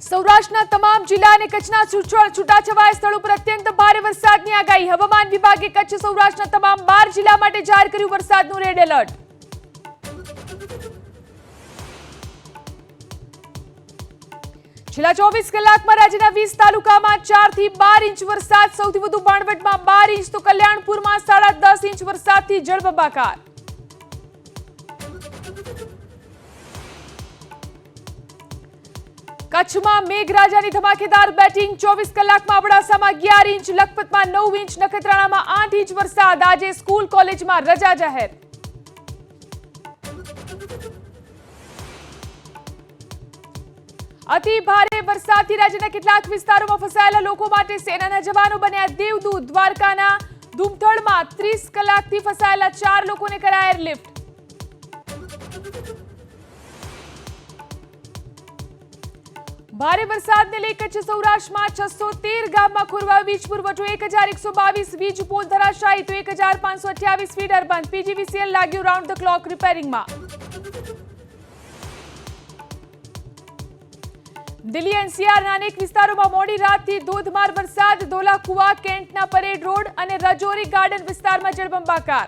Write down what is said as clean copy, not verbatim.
સૌરાષ્ટ્રના તમામ જિલ્લા અને કચ્છના છૂટાછવાયા સ્થળો પર અત્યંત ભારે વરસાદની આગાહી. હવામાન વિભાગે કચ્છ સૌરાષ્ટ્રના તમામ 12 જિલ્લા માટે જાહેર કર્યું વરસાદનું રેડ એલર્ટ. છેલ્લા 24 કલાકમાં રાજ્યના 20 તાલુકામાં 4 થી 12 ઇંચ વરસાદ. સૌથી વધુ બાણવટમાં 12 ઇંચ તો કલ્યાણપુરમાં 10.5 ઇંચ વરસાદથી જળબંબાકાર. કચ્છમાં મેઘરાજાની ધમાકેદાર બેટિંગ. 24 કલાકમાં અબડાસામાં 11 ઇંચ, લખપતમાં 9 ઇંચ, નખત્રાણામાં 8 ઇંચ વરસાદ. આજે સ્કૂલ કોલેજમાં રજા જાહેર. અતિ ભારે વરસાદથી રાજ્યના કેટલાક વિસ્તારોમાં ફસાયેલા લોકો માટે સેનાના જવાનો બન્યા દેવદૂત. દ્વારકાના ધુમથળમાં 30 કલાકથી ફસાયેલા 4 લોકોને કરાયા એરલિફ્ટ. ભારે વરસાદને લઈ કચ્છ સૌરાષ્ટ્રમાં 613 ગામમાં ખોરવાયો વીજ પુરવઠો. 1122 વીજ પોલ ધરાશાયી તો 1528 ફીડર બંધ. પીજીવીસીએલ લાગ્યું રાઉન્ડ ધ ક્લોક રિપેરિંગમાં. દિલ્હી એનસીઆરના અનેક વિસ્તારોમાં મોડી રાતથી ધોધમાર વરસાદ. ધોલાકુવા, કેન્ટના પરેડ રોડ અને રજોરી ગાર્ડન વિસ્તારમાં જળબંબાકાર.